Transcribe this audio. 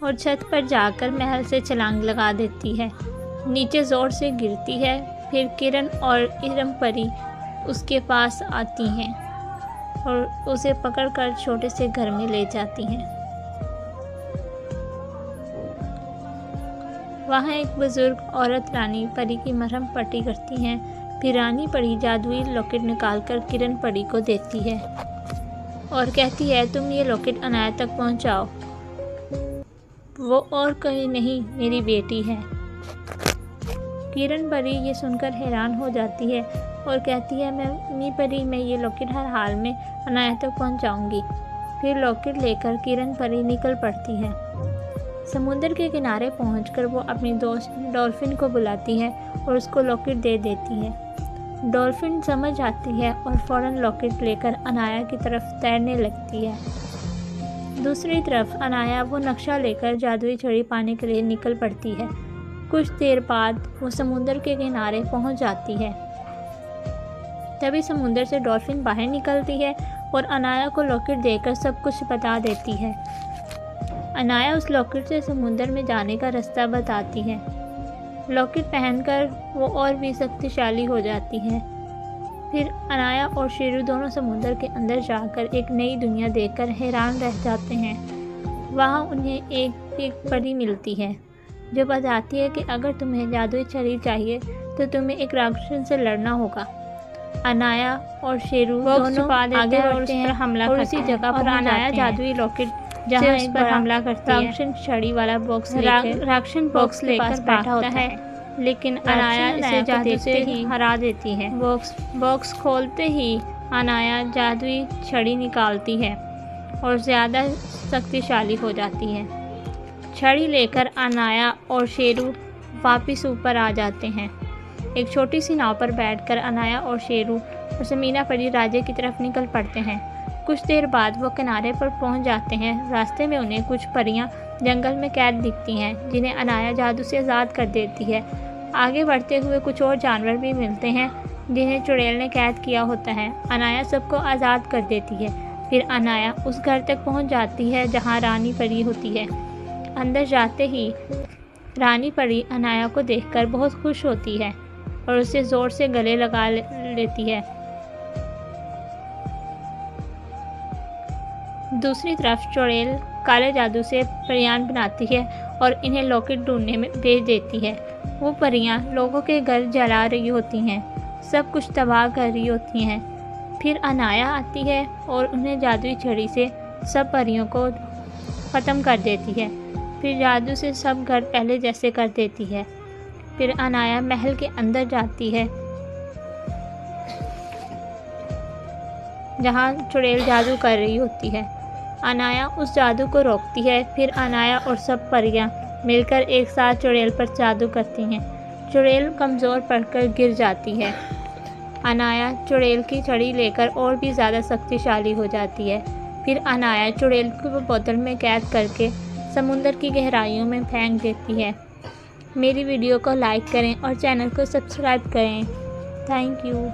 और छत पर जाकर महल से छलांग लगा देती है। नीचे ज़ोर से गिरती है। फिर किरण और इरम परी उसके पास आती हैं और उसे पकड़कर छोटे से घर में ले जाती हैं। वहाँ एक बुजुर्ग औरत रानी परी की मरहम पट्टी करती हैं। फिर रानी परी जादुई लॉकेट निकालकर किरण परी को देती है और कहती है, तुम ये लॉकेट अनाया तक पहुँचाओ। वो और कहीं नहीं, मेरी बेटी है। किरण परी ये सुनकर हैरान हो जाती है और कहती है, मम्मी परी, मैं ये लॉकेट हर हाल में अनाया तक पहुँचाऊँगी। फिर लॉकेट लेकर किरण परी निकल पड़ती है। समुद्र के किनारे पहुंचकर वो अपनी दोस्त डॉल्फिन को बुलाती है और उसको लॉकेट दे देती है। डॉल्फिन समझ आती है और फ़ौरन लॉकेट लेकर अनाया की तरफ तैरने लगती है। दूसरी तरफ अनाया वो नक्शा लेकर जादुई छड़ी पाने के लिए निकल पड़ती है। कुछ देर बाद वो समुद्र के किनारे पहुंच जाती है। तभी समुद्र से डॉल्फिन बाहर निकलती है और अनाया को लॉकेट देकर सब कुछ बता देती है। अनाया उस लॉकेट से समुद्र में जाने का रास्ता बताती है। लॉकेट पहनकर वो और भी शक्तिशाली हो जाती है। फिर अनाया और शेरू दोनों समुद्र के अंदर जाकर एक नई दुनिया देखकर हैरान रह जाते हैं। वहाँ उन्हें एक परी मिलती है जो बताती है कि अगर तुम्हें जादुई छड़ी चाहिए तो तुम्हें एक राक्षस से लड़ना होगा। अनाया और शेरू दोनों आगे बढ़ते हैं हमला और उसी जगह पर अनाया जादुई लॉकेट जहाँ इस पर हमला करती है। राक्षस छड़ी वाला राक्षस बॉक्स लेकर बैठा होता है, लेकिन अनाया इसे जादू से ही हरा देती है। बॉक्स खोलते ही अनाया जादुई छड़ी निकालती है और ज़्यादा शक्तिशाली हो जाती है। छड़ी लेकर अनाया और शेरू वापस ऊपर आ जाते हैं। एक छोटी सी नाव पर बैठकर अनाया और शेरू और समीना परी राज्य की तरफ निकल पड़ते हैं। कुछ देर बाद वो किनारे पर पहुंच जाते हैं। रास्ते में उन्हें कुछ परियां जंगल में कैद दिखती हैं जिन्हें अनाया जादू से आज़ाद कर देती है। आगे बढ़ते हुए कुछ और जानवर भी मिलते हैं जिन्हें चुड़ैल ने कैद किया होता है। अनाया सबको आज़ाद कर देती है। फिर अनाया उस घर तक पहुंच जाती है जहां रानी परी होती है। अंदर जाते ही रानी परी अनाया को देखकर बहुत खुश होती है और उसे ज़ोर से गले लगा लेती है। दूसरी तरफ चुड़ैल काले जादू से परियां बनाती है और इन्हें लॉकेट ढूंढने में भेज देती है। वो परियां लोगों के घर जला रही होती हैं, सब कुछ तबाह कर रही होती हैं। फिर अनाया आती है और उन्हें जादुई छड़ी से सब परियों को ख़त्म कर देती है। फिर जादू से सब घर पहले जैसे कर देती है। फिर अनाया महल के अंदर जाती है जहाँ चुड़ैल जादू कर रही होती है। अनाया उस जादू को रोकती है। फिर अनाया और सब परियां मिलकर एक साथ चुड़ैल पर जादू करती हैं। चुड़ैल कमज़ोर पड़कर गिर जाती है। अनाया चुड़ैल की छड़ी लेकर और भी ज़्यादा शक्तिशाली हो जाती है। फिर अनाया चुड़ैल को बोतल में कैद करके समुद्र की गहराइयों में फेंक देती है। मेरी वीडियो को लाइक करें और चैनल को सब्सक्राइब करें। Thank you.